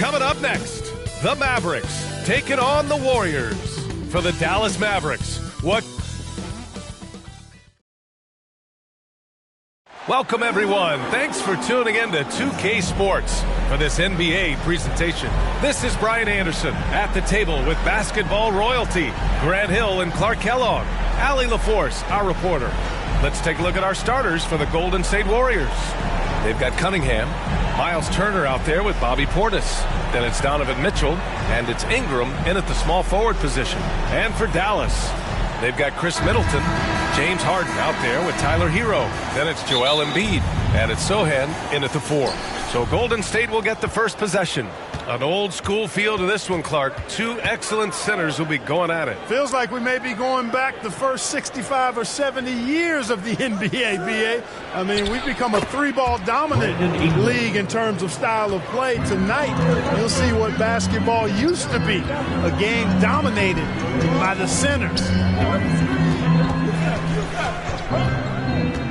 Coming up next, the Mavericks taking on the Warriors. For the Dallas Mavericks, Welcome, everyone. Thanks for tuning in to 2K Sports for this NBA presentation. This is Brian Anderson at the table with basketball royalty, Grant Hill and Clark Kellogg, Allie LaForce, our reporter. Let's take a look at our starters for the Golden State Warriors. They've got Cunningham, Miles Turner out there with Bobby Portis. Then it's Donovan Mitchell, and it's Ingram in at the small forward position. And for Dallas, they've got Chris Middleton, James Harden out there with Tyler Hero. Then it's Joel Embiid, and it's Sohan in at the 4. So Golden State will get the first possession. An old school feel to this one, Clark. Two excellent centers will be going at it. Feels like we may be going back the first 65 or 70 years of the NBA, BA. I mean, we've become a three-ball dominant league in terms of style of play. Tonight, you'll see what basketball used to be, a game dominated by the centers.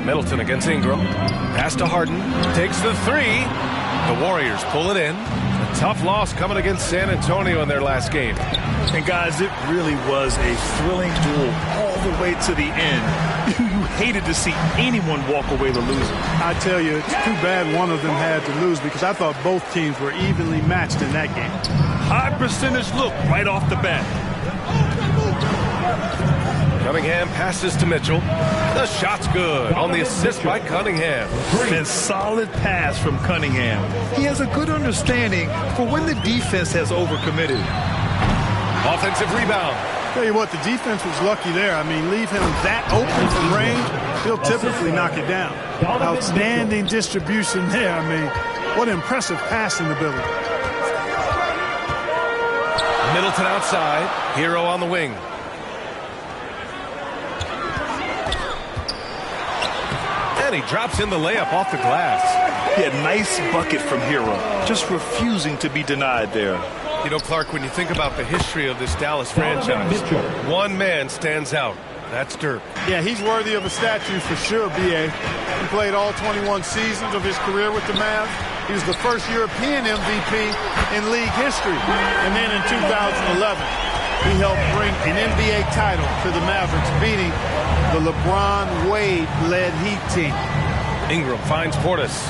Middleton against Ingram. Pass to Harden. Takes the 3. The Warriors pull it in. A tough loss coming against San Antonio in their last game. And guys, it really was a thrilling duel all the way to the end. You hated to see anyone walk away the loser. I tell you, it's too bad one of them had to lose because I thought both teams were evenly matched in that game. High percentage look right off the bat. Cunningham passes to Mitchell. The shot's good on the assist by Cunningham. And solid pass from Cunningham. He has a good understanding for when the defense has overcommitted. Offensive rebound. Tell you what, the defense was lucky there. I mean, leave him that open from range, he'll typically knock it down. Outstanding distribution there. I mean, what impressive passing ability. Middleton outside. Hero on the wing. And he drops in the layup off the glass. He had a nice bucket from Hero, just refusing to be denied there. You know, Clark, when you think about the history of this Dallas franchise, one man stands out. That's Dirk. Yeah, he's worthy of a statue for sure, B.A. He played all 21 seasons of his career with the Mavs. He was the first European MVP in league history. And then in 2011, he helped bring an NBA title to the Mavericks, beating the LeBron Wade-led Heat team. Ingram finds Portis.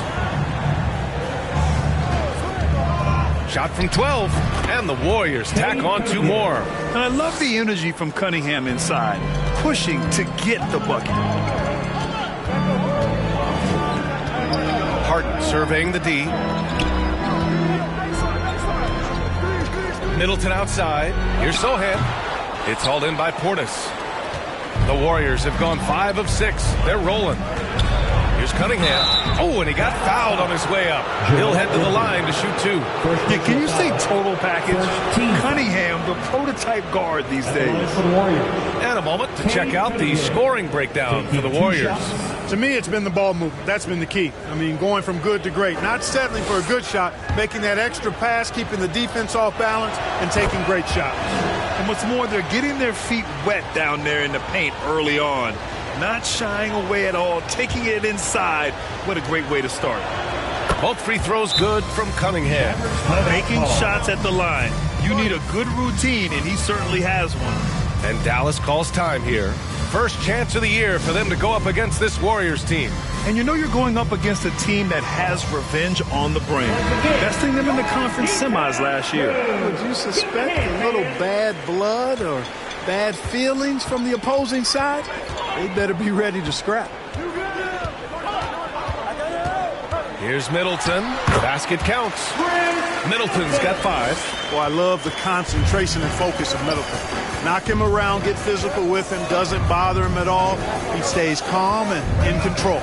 Shot from 12, and the Warriors tack on 2 more. And I love the energy from Cunningham inside, pushing to get the bucket. Harden surveying the D. Middleton outside. Here's Sohan. It's hauled in by Portis. The Warriors have gone 5 of 6. They're rolling. Here's Cunningham. Oh, and he got fouled on his way up. He'll head to the line to shoot 2. Yeah, can you say total package? Cunningham, the prototype guard these days. And a moment to check out the scoring breakdown for the Warriors. To me, it's been the ball movement. That's been the key. I mean, going from good to great. Not settling for a good shot, making that extra pass, keeping the defense off balance, and taking great shots. And what's more, they're getting their feet wet down there in the paint early on. Not shying away at all, taking it inside. What a great way to start. Both free throws good from Cunningham. Making shots at the line. You need a good routine, and he certainly has one. And Dallas calls time here. First chance of the year for them to go up against this Warriors team. And you know you're going up against a team that has revenge on the brain. Besting them in the conference semis last year. Would you suspect a little bad blood or bad feelings from the opposing side? They better be ready to scrap. Here's Middleton. Basket counts. Middleton's got 5. Well, I love the concentration and focus of Middleton. Knock him around, get physical with him, doesn't bother him at all. He stays calm and in control.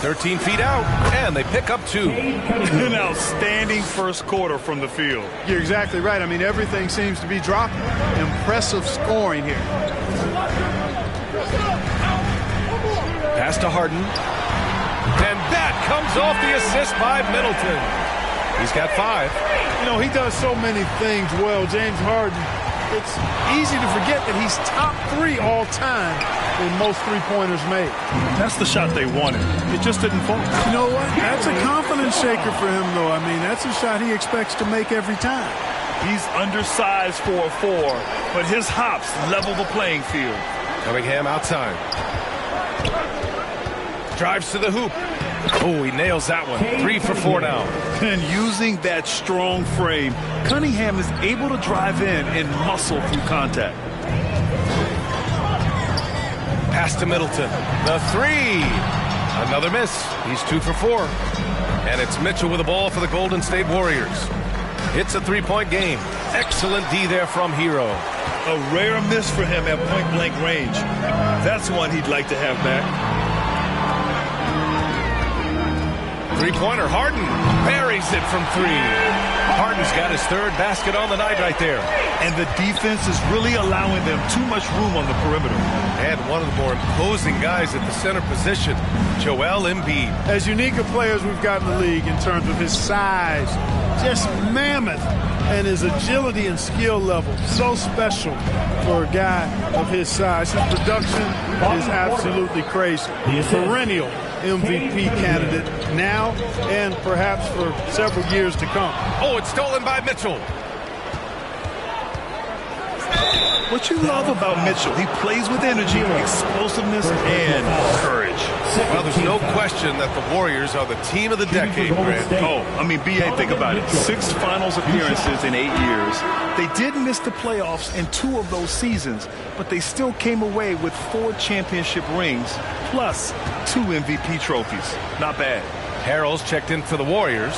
13 feet out, and they pick up 2. An outstanding first quarter from the field. You're exactly right. I mean, everything seems to be dropping. Impressive scoring here. Pass to Harden. And that comes off the assist by Middleton. He's got 5. You know, he does so many things well. James Harden it's easy to forget that he's top 3 all time in most three-pointers made. That's the shot they wanted. It just didn't fall. You know what? That's a confidence shaker for him, though. I mean, that's a shot he expects to make every time. He's undersized for a 4, but his hops level the playing field. Cunningham outside. Drives to the hoop. Oh, he nails that one. 3 for 4 now. And using that strong frame, Cunningham is able to drive in and muscle through contact. Pass to Middleton. The 3. Another miss. He's 2 for 4. And it's Mitchell with the ball for the Golden State Warriors. It's a 3-point game. Excellent D there from Hero. A rare miss for him at point-blank range. That's one he'd like to have back. Three-pointer, Harden buries it from 3. Harden's got his 3rd basket on the night right there. And the defense is really allowing them too much room on the perimeter. And one of the more imposing guys at the center position, Joel Embiid. As unique a player as we've got in the league in terms of his size, just mammoth, and his agility and skill level, so special for a guy of his size. His production is absolutely crazy. Perennial MVP candidate now and perhaps for several years to come. Oh, it's stolen by Mitchell. What you love about Mitchell, he plays with energy, explosiveness, and courage. Well, there's no question that the Warriors are the team of the decade, Grant. Oh, I mean, B.A., think about it. 6 finals appearances in 8 years. They did miss the playoffs in 2 of those seasons, but they still came away with 4 championship rings, plus 2 MVP trophies. Not bad. Harrell's checked in for the Warriors.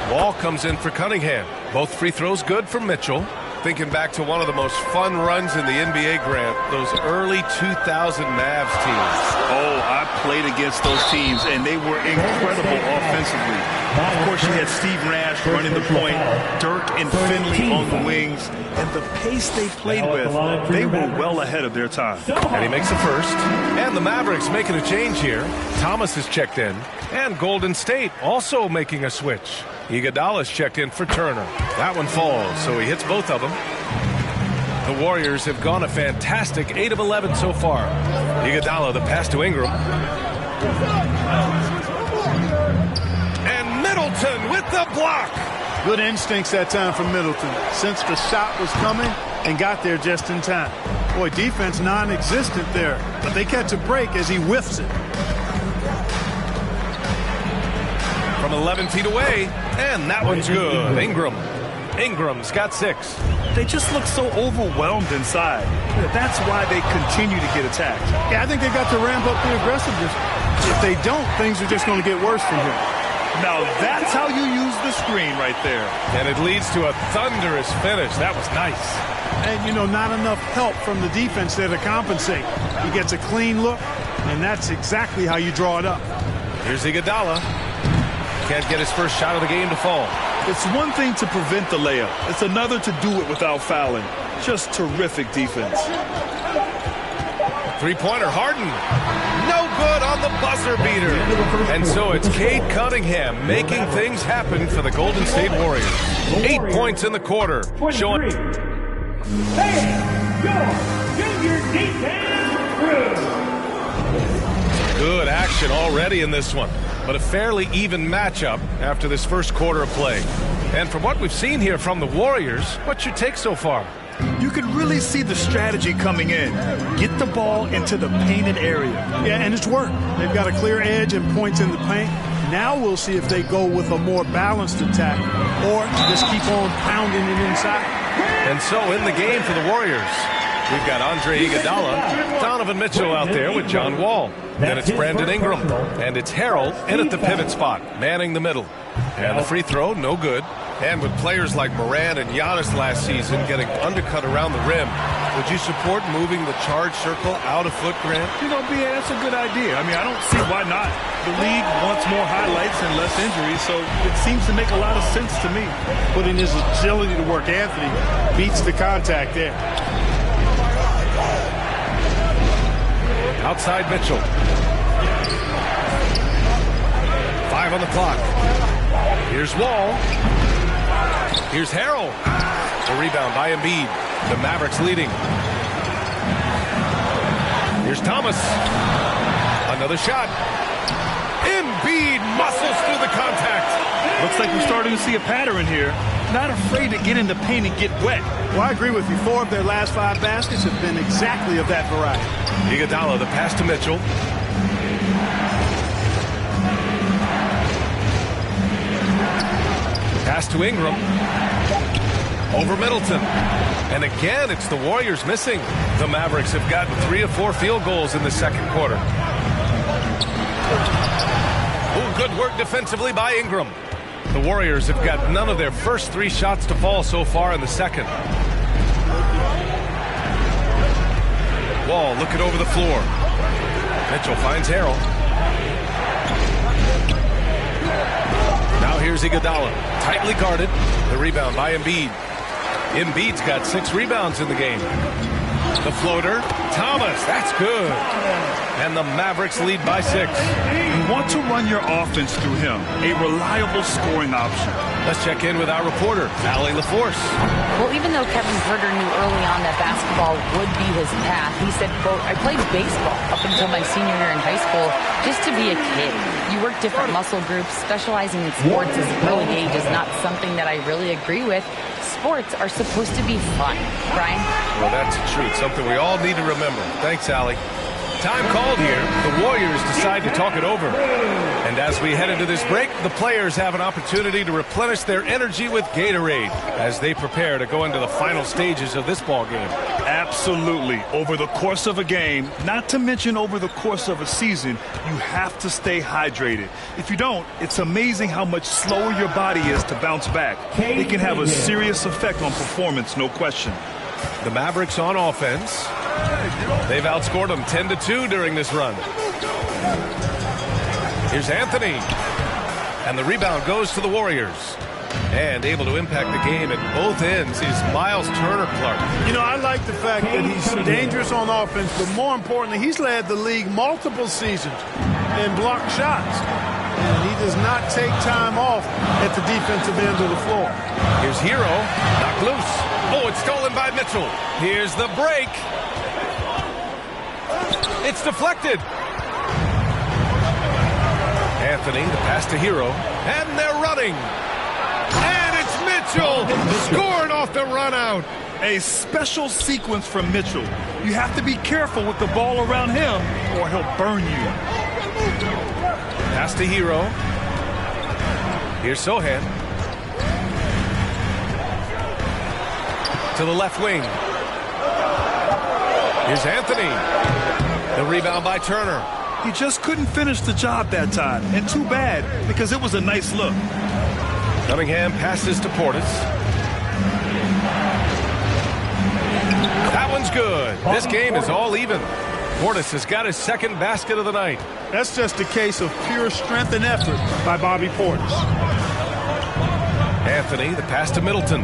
Wall comes in for Cunningham. Both free throws good for Mitchell. Thinking back to one of the most fun runs in the NBA, Grant, those early 2000 Mavs teams. Oh, I played against those teams, and they were incredible offensively. Of course, you had Steve Nash running the point, Dirk and Finley on the wings, and the pace they played with, they were well ahead of their time. And he makes the first. And the Mavericks making a change here. Thomas is checked in. And Golden State also making a switch. Iguodala's checked in for Turner. That one falls, so he hits both of them. The Warriors have gone a fantastic 8 of 11 so far. Iguodala, the pass to Ingram. And Middleton with the block. Good instincts that time from Middleton. Sensed the shot was coming and got there just in time. Boy, defense non-existent there, but they catch a break as he whiffs it. From 11 feet away, and that one's good. Ingram's got 6. They just look so overwhelmed inside. That's why they continue to get attacked. Yeah, I think they got to ramp up the aggressiveness. If they don't, things are just going to get worse from here. Now that's how you use the screen right there. And it leads to a thunderous finish. That was nice. And, you know, not enough help from the defense there to compensate. He gets a clean look, and that's exactly how you draw it up. Here's Iguodala. Can't get his first shot of the game to fall. It's one thing to prevent the layup. It's another to do it without fouling. Just terrific defense. Three-pointer, Harden. No good on the buzzer beater. And so it's Cade Cunningham making things happen for the Golden State Warriors. 8 points in the quarter. Showing. Good action already in this one. But a fairly even matchup after this first quarter of play. And from what we've seen here from the Warriors, what's your take so far? You can really see the strategy coming in. Get the ball into the painted area. Yeah, and it's worked. They've got a clear edge and points in the paint. Now we'll see if they go with a more balanced attack or just keep on pounding it inside. And so in the game for the Warriors, we've got Andre Iguodala, Donovan Mitchell out there with John Wall. Then it's Brandon Ingram, and it's Harrell in at the pivot spot, manning the middle. And the free throw, no good. And with players like Morant and Giannis last season getting undercut around the rim, would you support moving the charge circle out a foot, Grant? You know, B.A., that's a good idea. I mean, I don't see why not. The league wants more highlights and less injuries, so it seems to make a lot of sense to me. Putting his agility to work, Anthony beats the contact there. Outside Mitchell. 5 on the clock. Here's Wall. Here's Harrell. The rebound by Embiid. The Mavericks leading. Here's Thomas. Another shot. Embiid muscles through the contact. Looks like we're starting to see a pattern here. Not afraid to get in the paint and get wet. Well, I agree with you. 4 of their last 5 baskets have been exactly of that variety. Iguodala, the pass to Mitchell. Pass to Ingram. Over Middleton. And again, it's the Warriors missing. The Mavericks have gotten 3 of 4 field goals in the second quarter. Oh, good work defensively by Ingram. The Warriors have got none of their first 3 shots to fall so far in the second. Wall looking over the floor. Mitchell finds Harrell. Now here's Iguodala. Tightly guarded. The rebound by Embiid. Embiid's got 6 rebounds in the game. The floater. Thomas. That's good. And the Mavericks lead by 6. You want to run your offense through him. A reliable scoring option. Let's check in with our reporter, Allie LaForce. Well, even though Kevin Herter knew early on that basketball would be his path, he said, quote, I played baseball up until my senior year in high school just to be a kid. You work different muscle groups. Specializing in sports as an early age is not something that I really agree with. Sports are supposed to be fun. Brian? Well, that's the truth. Something we all need to remember. Thanks, Allie. Time called here. The Warriors decide to talk it over. And as we head into this break, the players have an opportunity to replenish their energy with Gatorade as they prepare to go into the final stages of this ball game. Absolutely. Over the course of a game, not to mention over the course of a season, you have to stay hydrated. If you don't, it's amazing how much slower your body is to bounce back. It can have a serious effect on performance, no question. The Mavericks on offense. They've outscored them 10-2 during this run. Here's Anthony. And the rebound goes to the Warriors. And able to impact the game at both ends is Miles Turner Clark. You know, I like the fact that he's dangerous on offense, but more importantly, he's led the league multiple seasons in blocked shots. And he does not take time off at the defensive end of the floor. Here's Hero. Knocked loose. Oh, it's stolen by Mitchell. Here's the break. It's deflected. Anthony, the pass to Hero. And they're running. And it's Mitchell scoring off the run out. A special sequence from Mitchell. You have to be careful with the ball around him or he'll burn you. Pass to Hero. Here's Sohan. To the left wing. Here's Anthony. The rebound by Turner. He just couldn't finish the job that time. And too bad, because it was a nice look. Cunningham passes to Portis. That one's good. This game is all even. Portis has got his second basket of the night. That's just a case of pure strength and effort by Bobby Portis. Anthony, the pass to Middleton.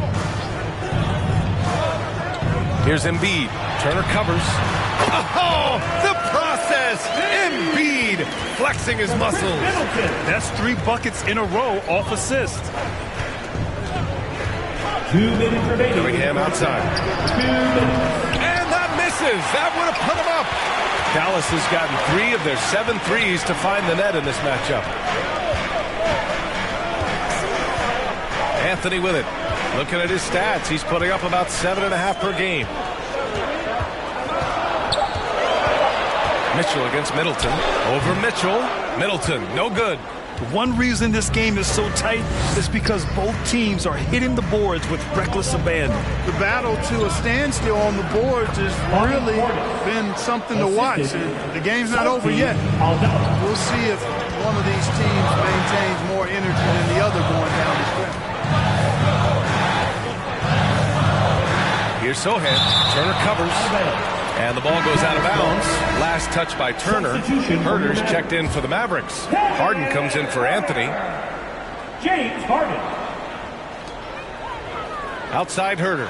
Here's Embiid. Turner covers. Oh, the process! Embiid flexing his muscles. That's 3 buckets in a row off assist. 2 minutes remaining. Cunningham outside. 2 minutes. And that misses. That would have put him up. Dallas has gotten 3 of their 7 threes to find the net in this matchup. Anthony with it. Looking at his stats, he's putting up about 7.5 per game. Mitchell against Middleton. Over Mitchell. Middleton, no good. One reason this game is so tight is because both teams are hitting the boards with reckless abandon. The battle to a standstill on the boards has really been something to watch. And the game's not over yet. We'll see if one of these teams maintains more energy than the other going down the stretch. Here's Sohan. Turner covers. And the ball goes out of bounds. Last touch by Turner. Herter's checked in for the Mavericks. Harden comes in for Anthony. James Harden. Outside Herter.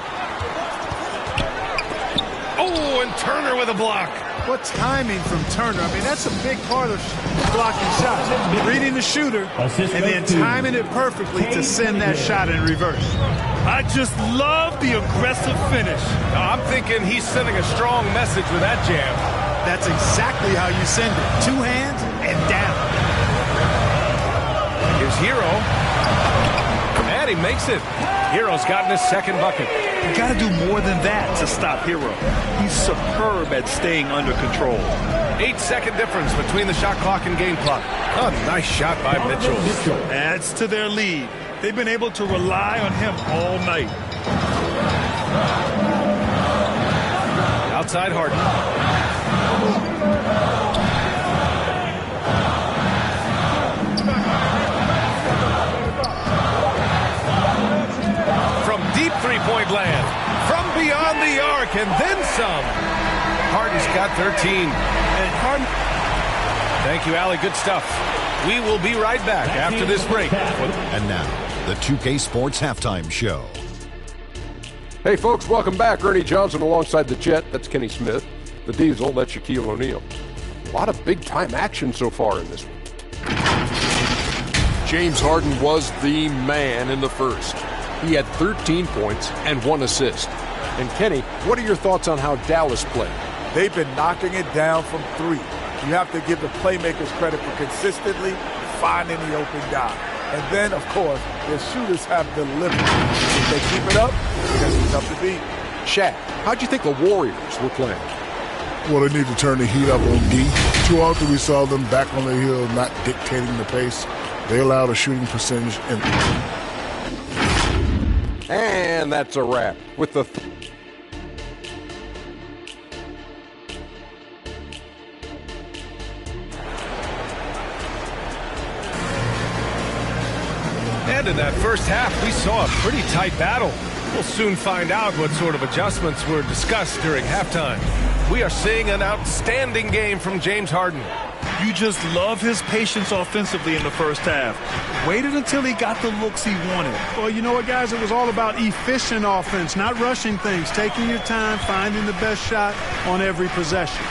Oh, and Turner with a block. What timing from Turner. I mean, that's a big part of blocking shots. Reading the shooter and then timing it perfectly to send that shot in reverse. I just love the aggressive finish. I'm thinking he's sending a strong message with that jam. That's exactly how you send it. 2 hands and down. Here's Hero. And he makes it. Hero's gotten his second bucket. You got to do more than that to stop Hero. He's superb at staying under control. 8-second difference between the shot clock and game clock. A nice shot by Mitchell. Adds to their lead. They've been able to rely on him all night. Outside Harden. From deep three-point land. From beyond the arc and then some. Harden's got 13. And Harden. Thank you, Allie. Good stuff. We will be right back after this break. And now, the 2K Sports Halftime Show. Hey, folks, welcome back. Ernie Johnson alongside the Jet. That's Kenny Smith. The Diesel, that's Shaquille O'Neal. A lot of big-time action so far in this one. James Harden was the man in the first. He had 13 points and 1 assist. And Kenny, what are your thoughts on how Dallas played? They've been knocking it down from 3. You have to give the playmakers credit for consistently finding the open guy. And then, of course, the shooters have delivered. If they keep it up, it's going to be tough to beat. Shaq, how'd you think the Warriors were playing? Well, they need to turn the heat up on D. Too often we saw them back on the hill, not dictating the pace. They allowed a shooting percentage. And that's a wrap with the... And in that first half, we saw a pretty tight battle. We'll soon find out what sort of adjustments were discussed during halftime. We are seeing an outstanding game from James Harden. You just love his patience offensively in the first half. Waited until he got the looks he wanted. Well, you know what, guys? It was all about efficient offense, not rushing things, taking your time, finding the best shot on every possession.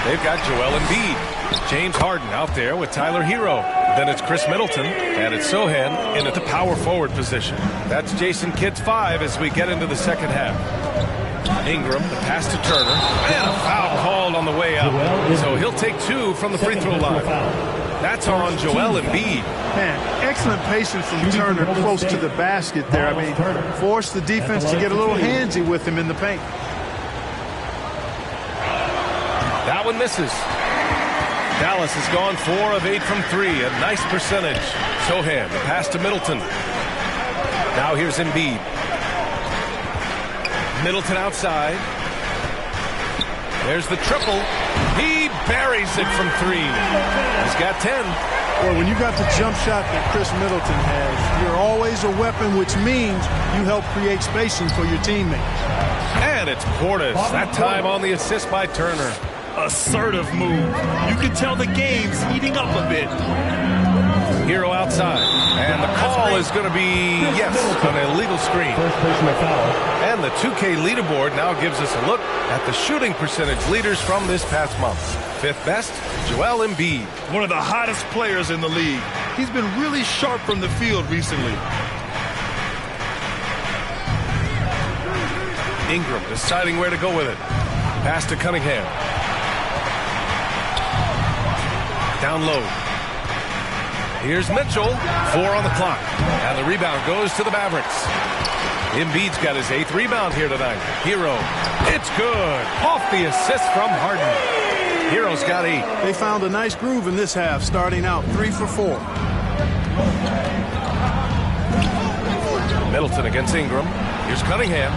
They've got Joel Embiid. James Harden out there with Tyler Hero. Then it's Chris Middleton, and it's Sohan in at the power forward position. That's Jason Kidd's 5 as we get into the second half. Ingram, the pass to Turner, and a foul called on the way out. So he'll take 2 from the free throw line. That's on Joel Embiid. Man, excellent patience from Turner close to the basket there. I mean, forced the defense to get a little handsy with him in the paint. That one misses. Dallas has gone 4 of 8 from 3. A nice percentage. Sohan, the pass to Middleton. Now here's Embiid. Middleton outside. There's the triple. He buries it from 3. He's got 10. Well, when you got the jump shot that Chris Middleton has, you're always a weapon, which means you help create spacing for your teammates. And it's Portis. That time on the assist by Turner. Assertive move. You can tell the game's heating up a bit. Hero outside. And the call is going to be, yes, an illegal screen. And the 2K leaderboard now gives us a look at the shooting percentage leaders from this past month. 5th best, Joel Embiid. One of the hottest players in the league. He's been really sharp from the field recently. Ingram deciding where to go with it. Pass to Cunningham. Down low. Here's Mitchell. 4 on the clock. And the rebound goes to the Mavericks. Embiid's got his 8th rebound here tonight. Hero. It's good. Off the assist from Harden. Hero's got 8. They found a nice groove in this half, starting out 3 for 4. Middleton against Ingram. Here's Cunningham.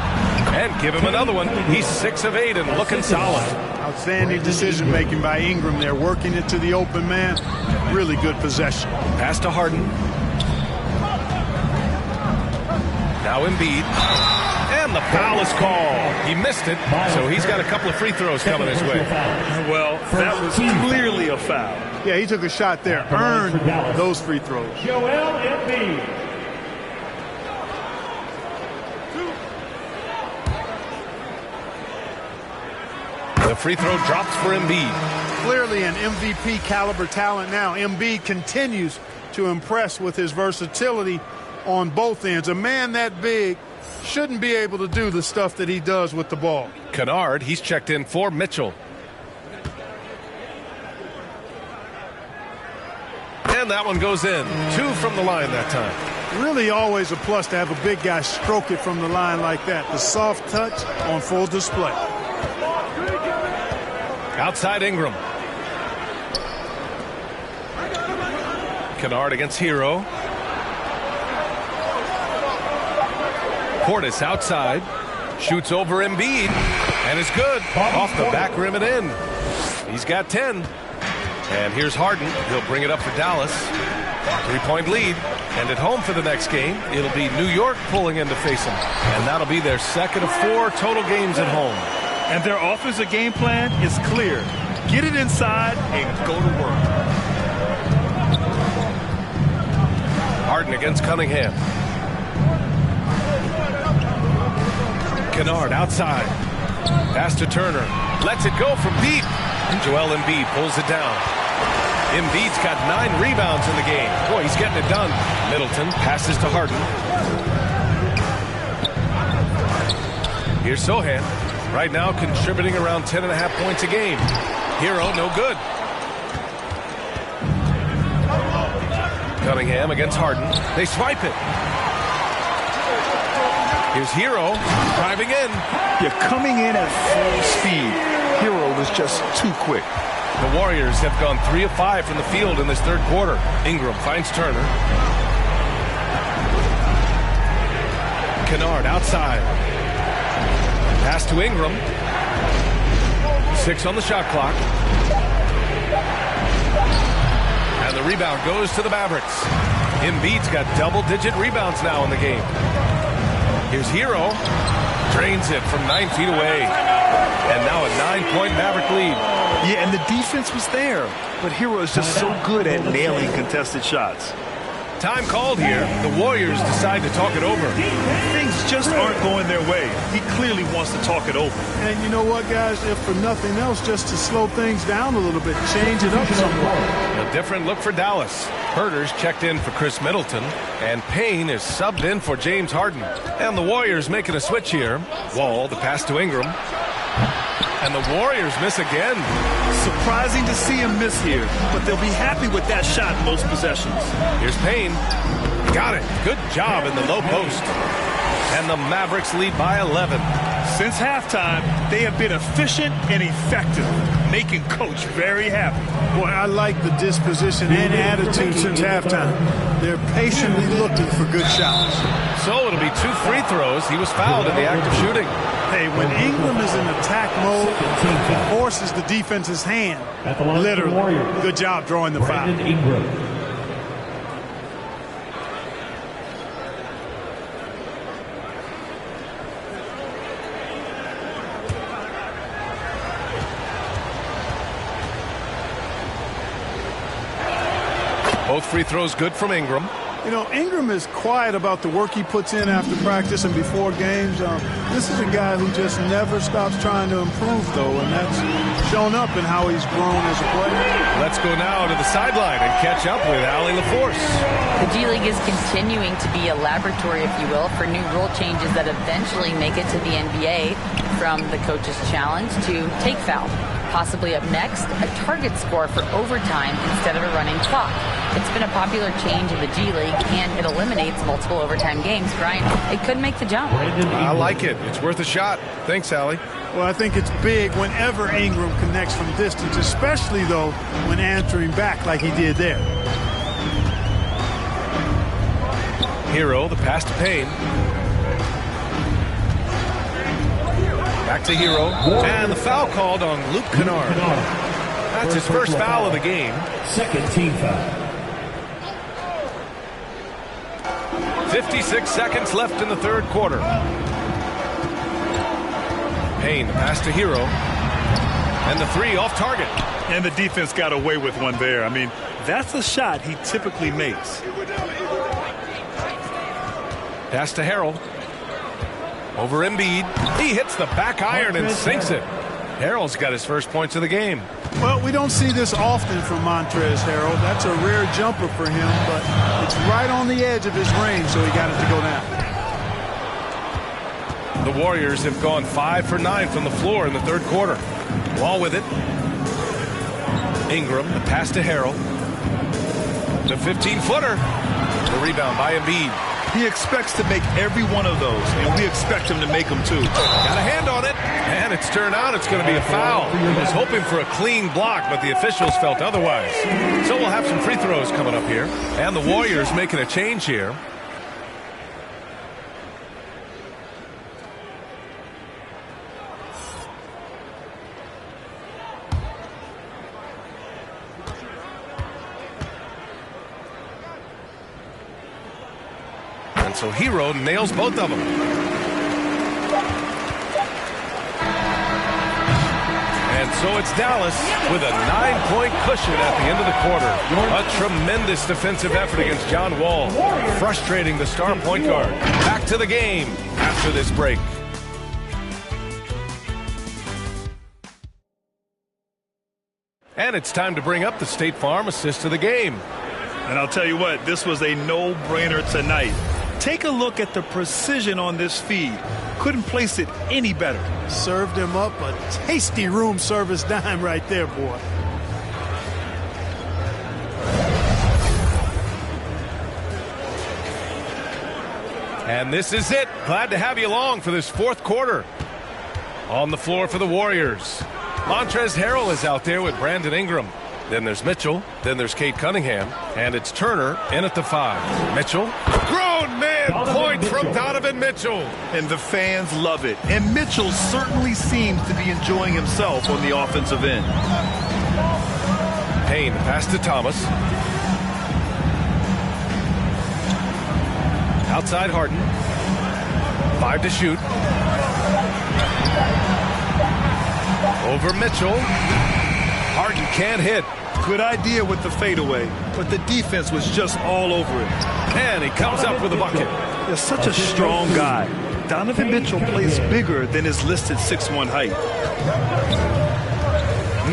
And give him another one. He's 6 of 8 and looking solid. Outstanding decision-making by Ingram there, working it to the open man. Really good possession. Pass to Harden. Now Embiid. And the foul is called. He missed it, so he's got a couple of free throws coming his way. Well, that was clearly a foul. Yeah, he took a shot there, earned those free throws. Joel Embiid. The free throw drops for Embiid. Clearly an MVP caliber talent now. Embiid continues to impress with his versatility on both ends. A man that big shouldn't be able to do the stuff that he does with the ball. Kennard, he's checked in for Mitchell. And that one goes in. 2 from the line that time. Really always a plus to have a big guy stroke it from the line like that. The soft touch on full display. Outside Ingram. Kennard against Hero. Portis outside. Shoots over Embiid. And it's good. Off the back rim and in. He's got 10. And here's Harden. He'll bring it up for Dallas. 3-point lead. And at home for the next game, it'll be New York pulling in to face them. And that'll be their second of 4 total games at home. And their offensive game plan is clear. Get it inside and go to work. Harden against Cunningham. Kennard outside. Pass to Turner. Lets it go from deep. And Joel Embiid pulls it down. Embiid's got 9 rebounds in the game. Boy, he's getting it done. Middleton passes to Harden. Here's Sohan. Right now contributing around 10.5 points a game. Hero, no good. Cunningham against Harden. They swipe it. Here's Hero driving in. You're coming in at full speed. Hero was just too quick. The Warriors have gone 3 of 5 from the field in this third quarter. Ingram finds Turner. Kennard outside. Pass to Ingram. 6 on the shot clock. And the rebound goes to the Mavericks. Embiid's got double-digit rebounds now in the game. Here's Hero. Drains it from 9 feet away. And now a 9-point Maverick lead. Yeah, and the defense was there. But Hero is just so good at nailing contested shots. Time called here. The Warriors decide to talk it over. Things just aren't going their way. He clearly wants to talk it over. And you know what, guys? If for nothing else, just to slow things down a little bit, change it up somewhat. A different look for Dallas. Herter's checked in for Chris Middleton, and Payne is subbed in for James Harden. And the Warriors making a switch here. Wall, the pass to Ingram. And the Warriors miss again. Surprising to see him miss here, but they'll be happy with that shot in most possessions. Here's Payne. Got it. Good job in the low post. And the Mavericks lead by 11. Since halftime, they have been efficient and effective, making Coach very happy. Boy, I like the disposition and attitude since halftime. They're patiently looking for good shots. So it'll be 2 free throws. He was fouled in the act of shooting. Hey, when Ingram is in attack mode, it forces the defense's hand. Literally. Good job drawing the foul. Both free throws good from Ingram. You know, Ingram is quiet about the work he puts in after practice and before games. This is a guy who just never stops trying to improve, though, and that's shown up in how he's grown as a player. Let's go now to the sideline and catch up with Allie LaForce. The G League is continuing to be a laboratory, if you will, for new rule changes that eventually make it to the NBA, from the coach's challenge to take foul. Possibly up next, a target score for overtime instead of a running clock. It's been a popular change in the G League, and it eliminates multiple overtime games. Brian, it could make the jump. I like it. It's worth a shot. Thanks, Allie. Well, I think it's big whenever Ingram connects from distance, especially, though, when answering back like he did there. Hero, the pass to Payne. Back to Hero. And the foul called on Luke Kennard. That's his first foul of the game. Second team foul. 56 seconds left in the third quarter. Payne, the pass to Hero. And the 3 off target. And the defense got away with one there. I mean, that's a shot he typically makes. Pass to Harrell. Over Embiid. He hits the back iron and sinks it. Harrell's got his first points of the game. Well, we don't see this often from Montrezl Harrell. That's a rare jumper for him, but it's right on the edge of his range, so he got it to go down. The Warriors have gone 5 for 9 from the floor in the third quarter. Ball with it. Ingram, the pass to Harrell. The 15-footer. The rebound by Embiid. He expects to make every one of those, and we expect him to make them too. Got a hand on it, and it's turned out it's going to be a foul. He was hoping for a clean block, but the officials felt otherwise. So we'll have some free throws coming up here. And the Warriors making a change here. So Hero nails both of them. And so it's Dallas with a 9-point cushion at the end of the quarter. A tremendous defensive effort against John Wall, frustrating the star point guard. Back to the game after this break. And it's time to bring up the State Farm assist of the game. And I'll tell you what, this was a no-brainer tonight. Take a look at the precision on this feed. Couldn't place it any better. Served him up a tasty room service dime right there, boy. And this is it. Glad to have you along for this fourth quarter. On the floor for the Warriors. Montrezl Harrell is out there with Brandon Ingram. Then there's Mitchell. Then there's Cade Cunningham. And it's Turner in at the 5. Mitchell. Grown man point from Donovan Mitchell. And the fans love it. And Mitchell certainly seems to be enjoying himself on the offensive end. Payne pass to Thomas. Outside Harden. 5 to shoot. Over Mitchell. Harden can't hit. Good idea with the fadeaway, but the defense was just all over it. And he comes up with a bucket. They're such a strong guy. Donovan Mitchell plays bigger than his listed 6'1" height.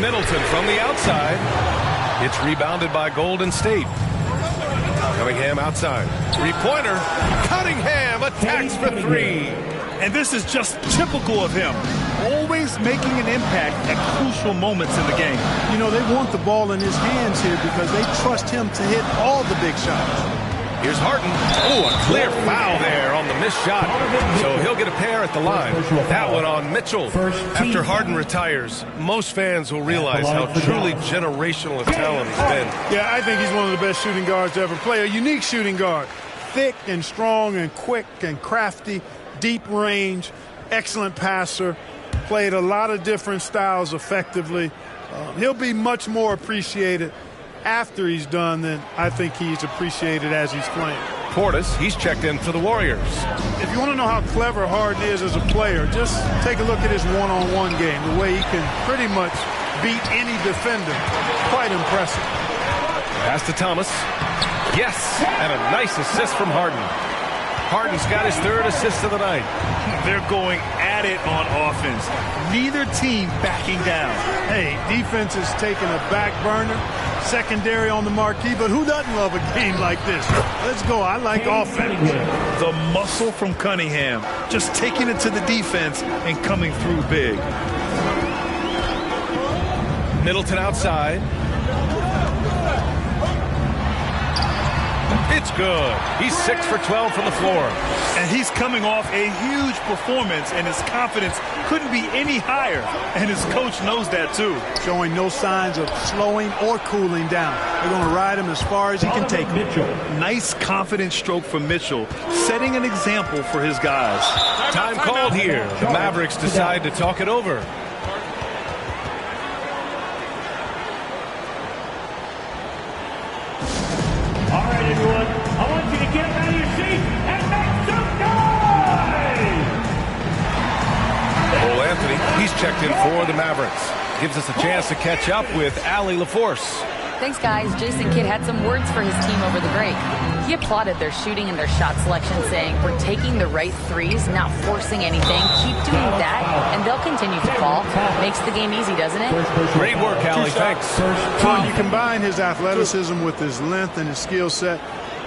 Middleton from the outside. It's rebounded by Golden State. Cunningham outside. Three-pointer. Cunningham attacks for 3. And this is just typical of him. Always making an impact at crucial moments in the game. You know, they want the ball in his hands here because they trust him to hit all the big shots. Here's Harden. Oh, a clear foul there on the missed shot. So he'll get a pair at the line. That one on Mitchell. After Harden retires, most fans will realize how truly generational a talent he's been. Yeah, I think he's one of the best shooting guards to ever play. A unique shooting guard. Thick and strong and quick and crafty. Deep range. Excellent passer. Played a lot of different styles effectively. He'll be much more appreciated after he's done than I think he's appreciated as he's playing. Portis, he's checked in for the Warriors. If you want to know how clever Harden is as a player, just take a look at his one-on-one game. The way he can pretty much beat any defender. Quite impressive. Pass to Thomas. Yes, and a nice assist from Harden. Harden's got his 3rd assist of the night. They're going at it on offense. Neither team backing down. Hey, defense is taking a back burner, secondary on the marquee, but who doesn't love a game like this? Let's go. I like offense. The muscle from Cunningham, just taking it to the defense and coming through big. Middleton outside. It's good. He's 6 for 12 from the floor. And he's coming off a huge performance, and his confidence couldn't be any higher. And his coach knows that, too. Showing no signs of slowing or cooling down. They're going to ride him as far as he can take him. Nice, confident stroke from Mitchell, setting an example for his guys. Time called here. The Mavericks decide to talk it over. All right, everyone. I want you to get up out of your seat and make some noise! Cole Anthony, he's checked in for the Mavericks. Gives us a chance to catch up with Allie LaForce. Thanks, guys. Jason Kidd had some words for his team over the break. He applauded their shooting and their shot selection, saying, we're taking the right threes, not forcing anything. Keep doing that, and they'll continue to fall. Makes the game easy, doesn't it? Great work, Allie. Thanks. When you combine his athleticism with his length and his skill set,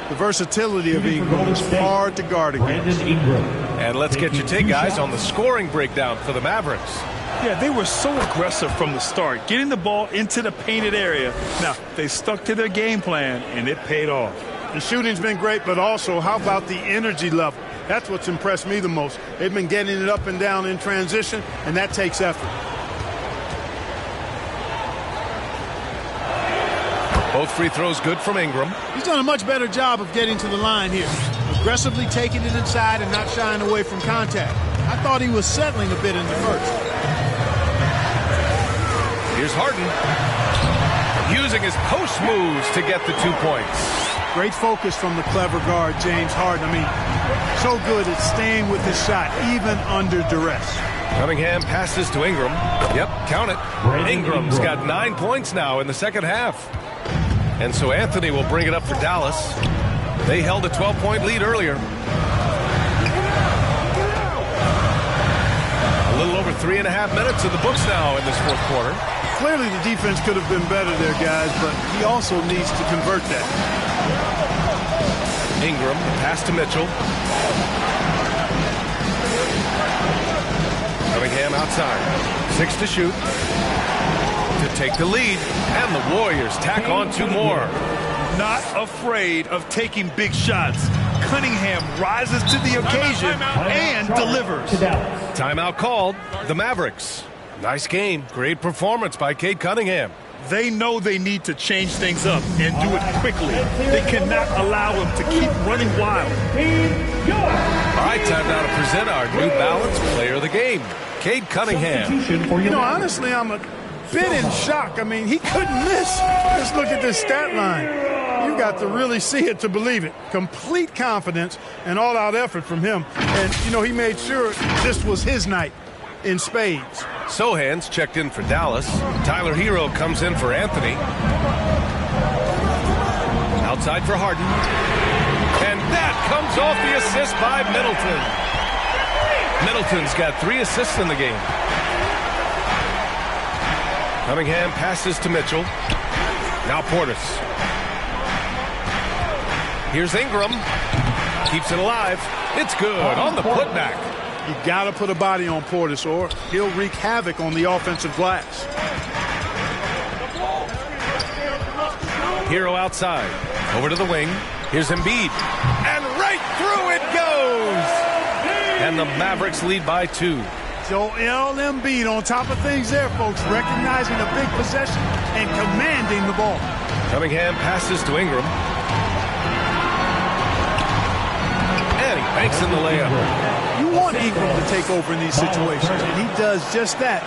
the versatility of Ingram is hard to guard against. And let's get your take, guys, on the scoring breakdown for the Mavericks. Yeah, they were so aggressive from the start, getting the ball into the painted area. Now, they stuck to their game plan, and it paid off. The shooting's been great, but also, how about the energy level? That's what's impressed me the most. They've been getting it up and down in transition, and that takes effort. Both free throws good from Ingram. He's done a much better job of getting to the line here. Aggressively taking it inside and not shying away from contact. I thought he was settling a bit in the first. Here's Harden. Using his post moves to get the 2 points. Great focus from the clever guard, James Harden. I mean, so good at staying with his shot, even under duress. Cunningham passes to Ingram. Yep, count it. Ingram's got 9 points now in the second half. And so Anthony will bring it up for Dallas. They held a 12-point lead earlier. A little over 3.5 minutes in the books now in this fourth quarter. Clearly the defense could have been better there, guys, but he also needs to convert that. Ingram, pass to Mitchell. Cunningham outside. 6 to shoot. To take the lead. And the Warriors tack on 2 more. Not afraid of taking big shots. Cunningham rises to the occasion and delivers. Timeout called. The Mavericks. Nice game. Great performance by Cade Cunningham. They know they need to change things up and do it quickly. They cannot allow him to keep running wild. All right, time now to present our New Balance Player of the Game, Cade Cunningham. You know, honestly, I'm a bit in shock. I mean, he couldn't miss. Just look at this stat line. You got to really see it to believe it. Complete confidence and all-out effort from him. And, you know, he made sure this was his night in spades. Sohan's checked in for Dallas. Tyler Hero comes in for Anthony. Outside for Harden. And that comes off the assist by Middleton. Middleton's got 3 assists in the game. Cunningham passes to Mitchell. Now Portis. Here's Ingram. Keeps it alive. It's good on the putback. You got to put a body on Portis or he'll wreak havoc on the offensive glass. Hero outside. Over to the wing. Here's Embiid. And right through it goes! And the Mavericks lead by 2. Joel Embiid on top of things there, folks. Recognizing a big possession and commanding the ball. Cunningham passes to Ingram. And he banks in the layup. You want Ingram to take over in these situations, and he does just that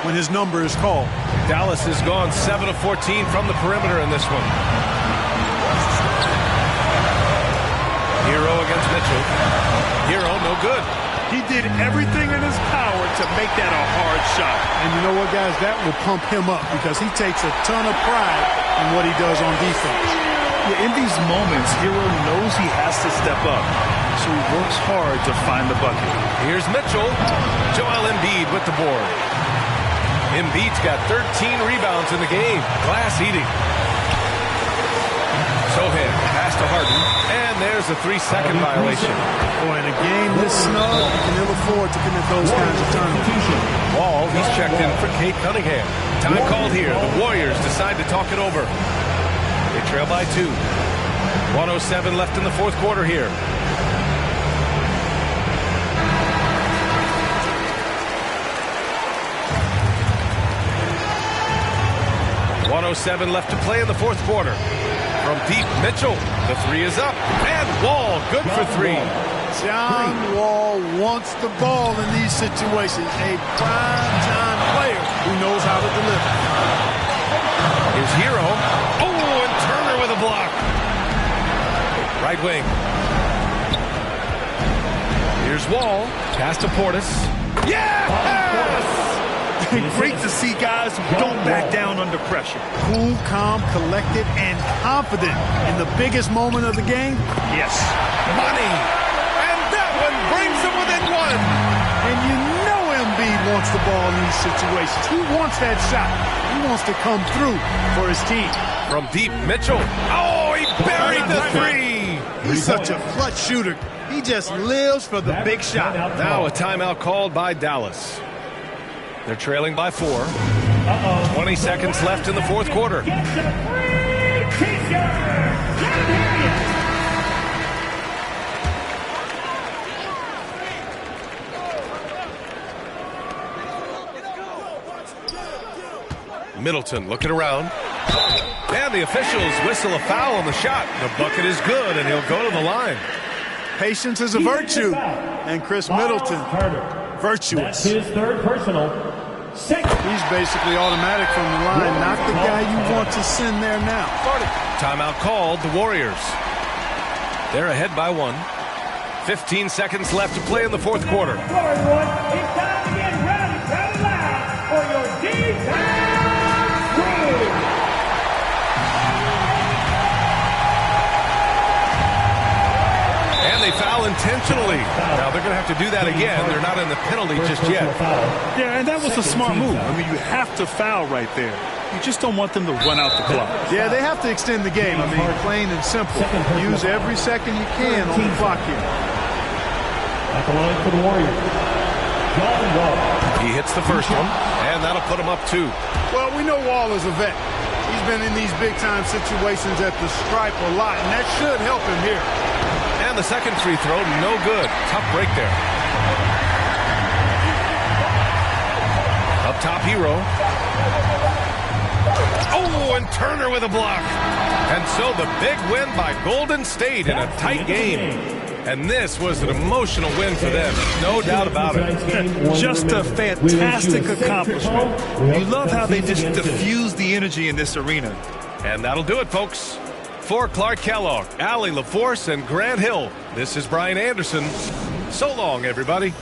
when his number is called. Dallas has gone 7 of 14 from the perimeter in this one. Hero against Mitchell. Hero, no good. He did everything in his power to make that a hard shot. And you know what, guys? That will pump him up because he takes a ton of pride in what he does on defense. Yeah, in these moments, Hero knows he has to step up, so he works hard to find the bucket. Here's Mitchell. Joel Embiid with the board. Embiid's got 13 rebounds in the game. Glass eating. Sohan pass to Harden, and there's a 3-second violation. Boy, in a game this snug, you can ill afford to commit those kinds of turnovers. Wall, he's checked in for Cade Cunningham. Time called here. The Warriors decide to talk it over. They trail by 2. 1:07 left in the fourth quarter here. .07 left to play in the fourth quarter. From deep, Mitchell. The 3 is up. And Wall, good for 3. John Wall wants the ball in these situations. A prime-time player who knows how to deliver. Here's Hero. Oh, and Turner with a block. Right wing. Here's Wall. Pass to Portis. Yes! Great to see guys who don't back down under pressure. Cool, calm, collected, and confident in the biggest moment of the game. Yes. Money. And that one brings them within one. And you know Embiid wants the ball in these situations. He wants that shot. He wants to come through for his team. From deep, Mitchell. Oh, he buried the three. He's such a clutch shooter. He just lives for the big shot. Now a timeout called by Dallas. They're trailing by 4. 20 seconds left in the fourth quarter. Middleton looking around. And the officials whistle a foul on the shot. The bucket is good, and he'll go to the line. Patience is a virtue. And Chris Middleton, virtuous. That's his third personal. He's basically automatic from the line, not the guy you want to send there now. Timeout called, the Warriors. They're ahead by 1. 15 seconds left to play in the fourth quarter. Hello, everyone. It's time to get ready, ready loud for your D-Town crew. And they foul intentionally. Now they're going to have to do that again. They're not in the penalty just yet. Yeah, and that was a smart move. I mean, you have to foul right there. You just don't want them to run out the clock. Yeah, they have to extend the game. I mean, plain and simple. Use every second you can on the clock here. At the line for the Warriors, John Wall. He hits the first one, and that'll put him up 2. Well, we know Wall is a vet. He's been in these big-time situations at the stripe a lot, and that should help him here. And the second free throw, no good. Tough break there. Up top, Hero. Oh, and Turner with a block. And so the big win by Golden State in a tight game. And this was an emotional win for them, no doubt about it. Just a fantastic accomplishment. You love how they just diffuse the energy in this arena. And that'll do it, folks. For Clark Kellogg, Allie LaForce, and Grant Hill, this is Brian Anderson. So long, everybody.